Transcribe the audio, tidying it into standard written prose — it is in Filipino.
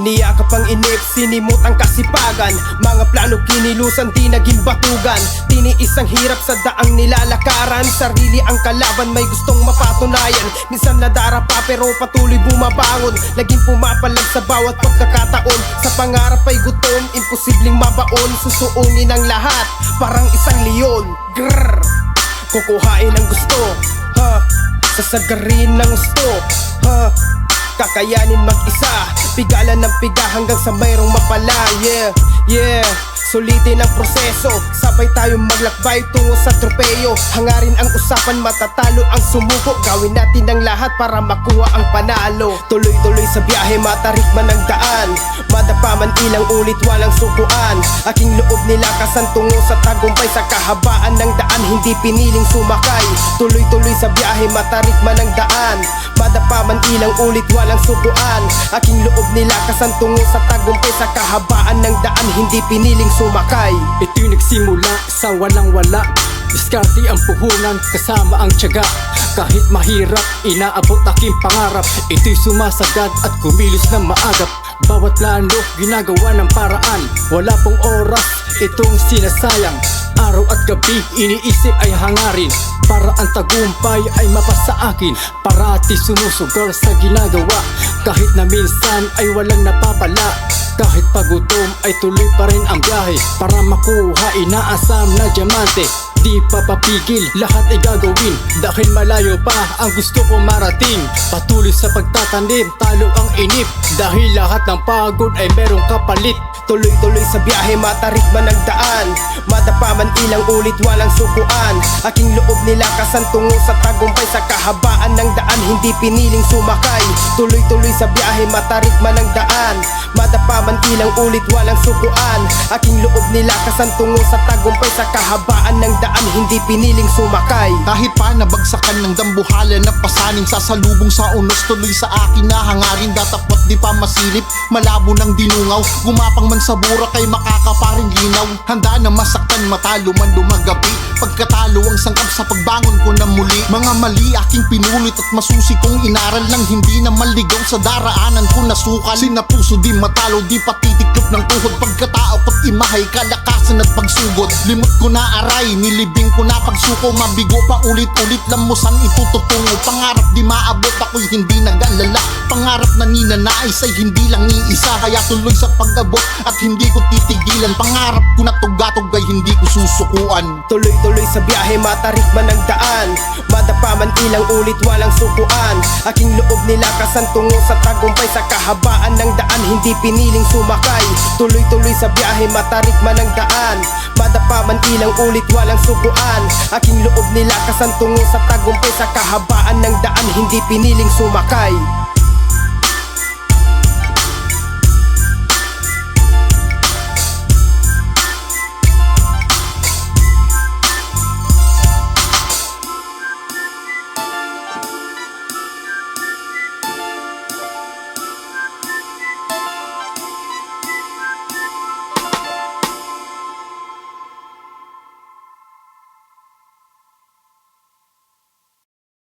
Niyakap ang inip, sinimot ang kasipagan. Mga plano kinilusan, di naging batugan. Tiniis ang hirap sa daang nilalakaran. Sarili ang kalaban, may gustong mapatunayan. Minsan nadarapa pero patuloy bumabangon. Laging pumapalag sa bawat pagkakataon. Sa pangarap ay gutom, imposibleng mabaon. Susuungin ang lahat, parang isang leon. Grrr, kukuhain ang gusto, ha, sasagarin ng gusto, ha, kakayanin mag-isa, pigalan ng piga hanggang sa mayroong mapala. Yeah, yeah, sulitin ang proseso, sabay tayong maglakbay tungo sa tropeyo. Hangarin ang usapan, matatalo ang sumuko. Gawin natin ang lahat para makuha ang panalo. Tuloy-tuloy sa biyahe, matarik man ang daan. Madapa man ilang ulit, walang sukuan. Aking loob nilakasan tungo sa tagumpay. Sa kahabaan ng daan, hindi piniling sumakay. Tuloy-tuloy sa biyahe, matarik man ang daan. Madapa man ilang ulit, walang sukuan. Aking loob nilakasan tungo sa tagumpay. Sa kahabaan ng daan, hindi piniling sumakay. Ito'y nagsimula sa walang-wala. Diskarte ang puhunan kasama ang tiyaga. Kahit mahirap, inaabot aking pangarap. Ito'y sumasagad at kumilos ng maagap. Bawat plano, ginagawa ng paraan. Wala pong oras, itong sinasayang. Araw at gabi, iniisip ay hangarin. Para ang tagumpay ay mapasa akin. Parati sumusugal sa ginagawa. Kahit na minsan ay walang napapala. Kahit pagutom ay tuloy pa rin ang biyahe. Para makuha inaasam na diamante. Di pa papigil, lahat ay gagawin. Dahil malayo pa ang gusto ko marating. Patuloy sa pagtatanim, talo ang inip. Dahil lahat ng pagod ay merong kapalit. Tuloy-tuloy sa biyahe, matarik man ang daan. Madapa man ilang ulit, walang sukuan. Aking loob nilakasan tungo sa tagumpay. Sa kahabaan ng daan, hindi piniling sumakay. Tuloy-tuloy sa biyahe, matarik man ang daan. Madapa man ilang ulit, walang sukuan. Aking loob nilakasan tungo sa tagumpay. Sa kahabaan ng daan, hindi piniling sumakay. Kahit pa nabagsakan ng dambuhala na pasaning, sasalubong sa unos, tuloy sa akin na hangarin. Datapot di pa masilip, malabo ng dinungaw. Gumapang man sa burak ay makakaparing linaw. Handa na masaktan, matalo man dumagabi. Pagkatalo ang sangkap sa pagbangon ko na muli. Mga mali aking pinulit at masusi kong inaral lang. Hindi na maligaw sa daraanan ko nasukal. Sinapuso di matalo, di patitiklop ng tuhod. Pagkatao ko't imahay, kalakasan at pagsugod. Limot ko na aray, nilibing ko na pagsuko. Mabigo pa ulit-ulit, lamusan itututungo. Pangarap di maabot, ako'y hindi nag-alala. Pangarap na ninanais ay hindi lang iisa. Kaya tuloy sa pag-abot at hindi ko titigilan. Pangarap ko na tugatog ay hindi ko susukuan. Tuloy-tuloy sa biyahe, matarik man ang daan. Madapa man ilang ulit, walang sukuan. Aking loob nilakasan tungo sa tagumpay. Sa kahabaan ng daan, hindi piniling sumakay. Tuloy-tuloy sa biyahe, matarik man ang daan. Madapa man ilang ulit, walang sukuan. Aking loob nilakasan tungo sa tagumpay. Sa kahabaan ng daan, hindi piniling sumakay.